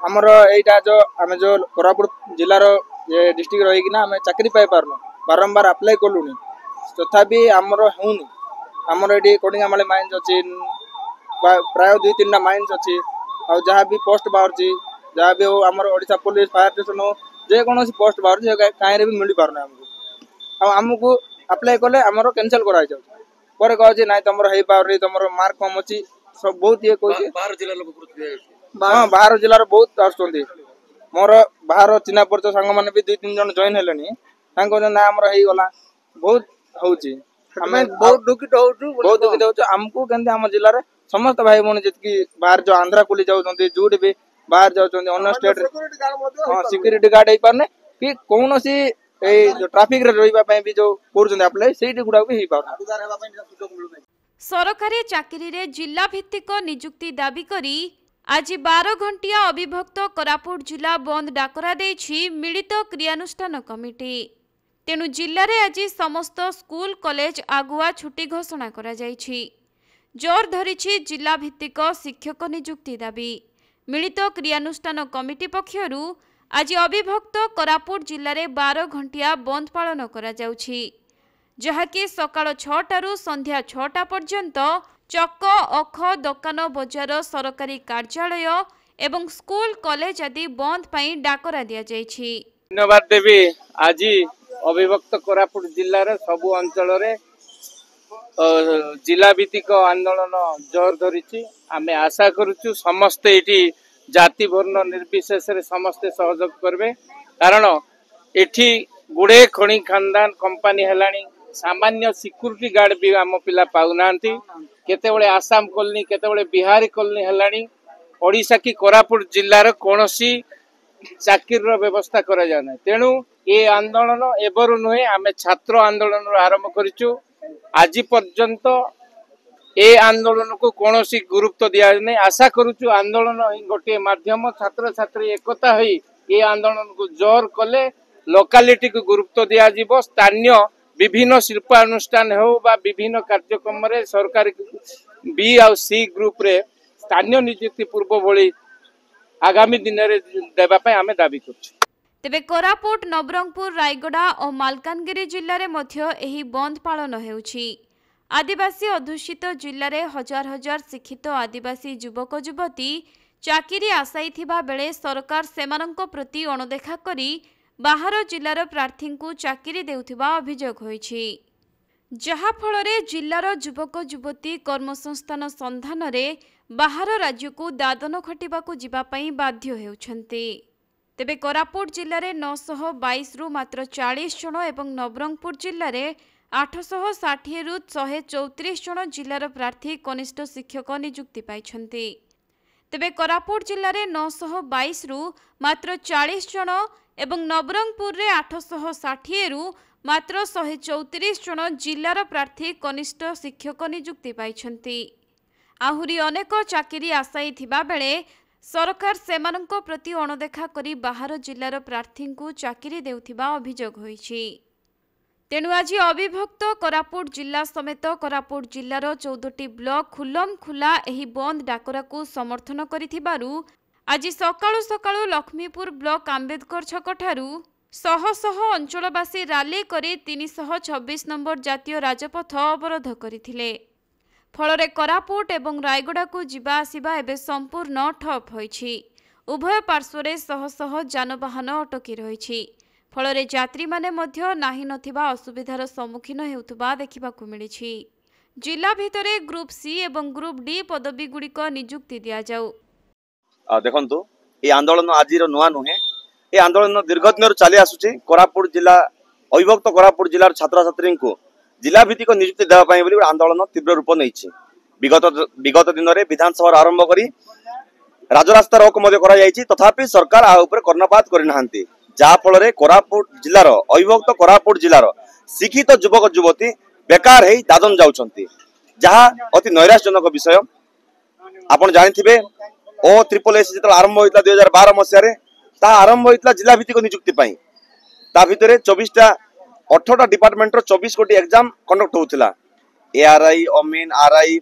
आमर एटा जो आमे जो कोरापुट जिलार डिस्ट्रिक्ट रही ना आमे चाकरी पाई पारनु बारंबार अप्लाई कलुनी तथापि आमर होनी आमर ये कोडिंगामाली माइंस अच्छी प्राय 2-3टा माइंस अच्छी आ जहाँ भी पोस्ट बाहर जहाँ भी हो आमर ओडिशा पुलिस फायर स्टेशन हो जेकोसी पोस्ट बाहर कहीं भी मिल पारना आमको आमको अप्लाई कले आमर कैंसल कर कहे ना तुम हो पारे तुम मार्क कम अच्छी सब बहुत ये कह बाहर जिलार बहुत आसुँच मोर बाहर चिन्ह परिचय सांग मैंने भी 2-3 जन जॉइन हेले ना आमर हो गला बहुत हूँ बहुत दुखित हो आमको केमती आम जिले में समस्त भाई भौणी जी बाहर जो आंध्रा कुली जाऊँच जो भी बाहर जाऊँ अन्य स्टेट सिक्यूरीटी गार्ड हो पारने कि कौन सी ट्राफिक रे रही भी जो अप्लाई से गुड़ा भी हो पार सरकारी चाकरी रे जिला भित्तिक नियुक्ति दाबी करी आज 12 घंटिया अविभक्त कोरापुट जिला बंद डाकरा देछि मिलित क्रियानुष्ठान कमिटी। तेणु जिले में आज समस्त स्कूल कॉलेज आगुआ छुट्टी घोषणा करा जाइछि। जोर धरिछि जिला भित्तिक शिक्षक नियुक्ति दाबी। मिलित क्रियानुष्ठान कमिटी पक्षरु आज अविभक्त कोरापुट जिले में 12 घंटिया बंद पालन करा जाउछि जहाँकि सकाळ 6टारू संध्या 6टा पर्यंत चक अख दोकान बजार सरकारी कार्यालय एवं स्कूल कॉलेज आदि बंद पाई डाकरा दिया जाइछि। धन्यवाद देवी। आज अविभक्त कोरापुट जिलार सबु अंचल जिला भित्तिक आंदोलन जोर धरी आमे आशा करुचु समस्ते ये जाति वर्ण निर्विशेष समस्ते सहयोग करबे कारण एठी गुड़े खणी खानदान कंपनी हेलानी सामान्य सिक्यूरीटी गार्ड भी आम पिला पाउनांती केतेबेले आसाम कॉलोनी केतेबेले बिहारी कॉलोनी हेलानी ओडिशा की कोरापुट जिल्लार कोनोसी चाकिर व्यवस्था करा जाना तेणु ये आंदोलन एबरु नुहे आमे छात्र आंदोलन आरंभ करिचु आज पर्यंत ए आंदोलन को कोनोसी गुरुत्व दिया नहीं आशा करुचु आंदोलन गोटे माध्यम छात्र छात्री एकता होई ये आंदोलन को जोर कले लोकालिटी को गुरुत्व दिया जीवो स्थानीय विभिन्न शिल्पानुष्ठान हो बा विभिन्न कार्यक्रम रे सरकार बी आउ सी ग्रुप रे स्थानीय नियुक्ति पूर्व भली आगामी दिन रे देबा पय आमे दाबी करछु। तेबे कोरापुट नवरंगपुर रायगड़ा और मालकानगिरी जिल्ला रे मध्य एही बंद पालन हेउछि। आदिवासी अधुषित जिल्ला रे हजार हजार शिक्षित आदिवासी युवक युवती चाकिरी आशाई थिबा बेले सरकार सेमानंको प्रति अणदेखा करी बाहर जिल्लार प्रार्थी को चाकिरी देउथिबा अभियोग होइछि जहा फलरे जिल्लार युवक युवती कर्मसंस्थान संधान रे बाहर राज्य को दादन खटिबाकू जिबा पई बाध्य हेउछन्ति। तेबे कोरापुट जिल्ला रे 922 रु मात्र 40 जन एवं नवरंगपुर जिल्ला रे 860 रु 134 जन जिल्लार प्रार्थी कनिष्ठ शिक्षक नियुक्ति पाइछन्ति। तेबे कोरापुट जिल्ला रे 922 रु मात्र 40 जन एवं नवरंगपुर रे 860 रु मात्र 134 जन जिल्लार प्रार्थी कनिष्ठ शिक्षक नियुक्ति पाइछन्ति। आहुरी अनेक चाकिरी आशाई थिबा बेले सरकार सेमानंको प्रति अणदेखा करी बाहर जिल्लार प्रार्थी को चाकिरी देउथिबा अभियोग होइछि। तेणु आज अविभक्त कोरापुट जिला समेत कोरापुट जिल्लार 14टी ब्लॉक खुल्लम खुला एही बंद डाकरा को समर्थन करिथिबारु आज सकाळु सकाळु लक्ष्मीपुर ब्लॉक आंबेडकर छक ठारू शह शह अंचलवासी राली करी 326 नंबर जातीय राजपथ अवरोध करथिले। फलरे कोरापुट एवं रायगड़ा को जिबा आसिबा एबे संपूर्ण ठप होइछि। उभय पार्श्वरे शह शह जानवाहन अटकी रहिछि। फलरे यात्री माने मध्य नाही नथिबा असुविधार सम्मुखीन हेउथबा देखिबाकू मिलिछि। जिला भितरे ग्रुप सी एवं ग्रुप डी पदवी गुड़िक नियुक्ति दिया जाऊ। देखंतु ये आंदोलन आज नुआ नुहे ये आंदोलन दीर्घ दिन चली आसुची कोरापुट जिला अविभक्त कोरापुट जिलार छात्र छात्री को जिला भित्तिक नियुक्ति देवाई आंदोलन तीव्र रूप नहीं विगत दिन में विधानसभा आरंभ करी राजरास्ता रोक तथापि सरकार आ ऊपर कर्णपात करना जहाँफल कोरापुट जिलार अविभक्त कोरापुट जिलार शिक्षित युवक युवती बेकार है दादन जाउछंती जहाँ अति नैराश्यजनक विषय। आपण जानिथिबे ओ ट्रिपल एस जो आरंभ होता 2012 मसीह आरंभ होता जिला भित्तिक नियुक्ति ता भितर 24टा 18टा डिपार्टमेंट 24 कोटी एग्जाम कंडक्ट होता एआरआई अमीन आरआई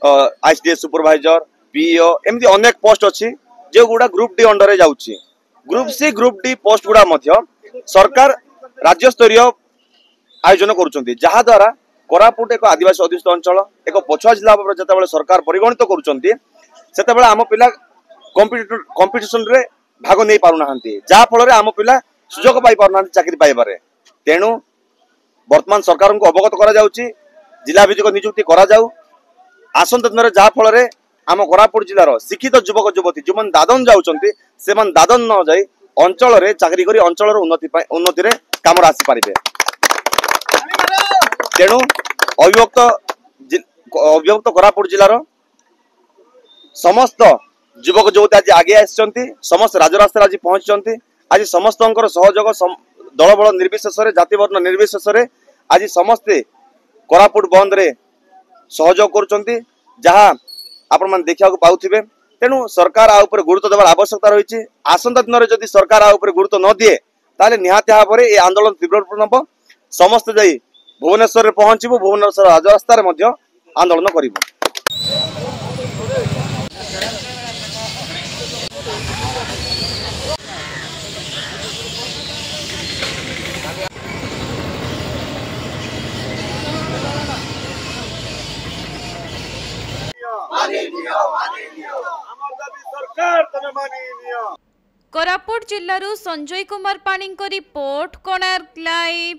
आईसीडीएस सुपरवाइजर पीओ एमती अनेक पोस्ट अच्छी जो गुड़ा ग्रुप डी अंडर जाऊँगी group C group D post गुड़ा सरकार राज्य स्तरीय आयोजन करुँच जहा द्वारा कोरापुट एक आदिवासी अध्युषित अंचल एक पछुआ जिला भाव जो सरकार परिगणित करुँच आम पिला कंपिटिशन रे भाग नहीं पारना जहा फल आम पिला सुजोग पाई पारना चाकरी पाइबारे तेणु वर्तमान सरकार को अवगत करा जाउची जिला भित्तिक नियुक्ति करा जाऊ आसंत दिन जहा फल आम कोरापुट जिलार शिक्षित युवक युवती जो मैंने दादन जाऊँच से दादन न जाई अंचल रे चाकरी करी अंचल उन्नति रे काम आसी पारे तेणु अविभक्त कोरापुट जिलार समस्त युवक युवती आज आगे आसी समस्त राजरास्ता आज पहुंची आज समस्त सहयोग दल बल निर्विशेष जाति वर्ण निर्विशेष आज समस्ते कोरापुट बंद रे सहयोग करुँच जहाँ आपण मैंने देखा पाउथिबे तेणु सरकार आ ऊपर गुरुत्व देवार आवश्यकता रही आसंता दिन में जदि सरकार आ ऊपर गुरुत्व न दिए ताले निहाती भाव में ये आंदोलन तीव्र रूप नब समस्त जाई भुवनेश्वर पहुंचबू भुवनेश्वर राजरास्तार आंदोलन करिबू। कोरापुट जिल्लारू संजय कुमार पाणी रिपोर्ट कोणार्क लाइव।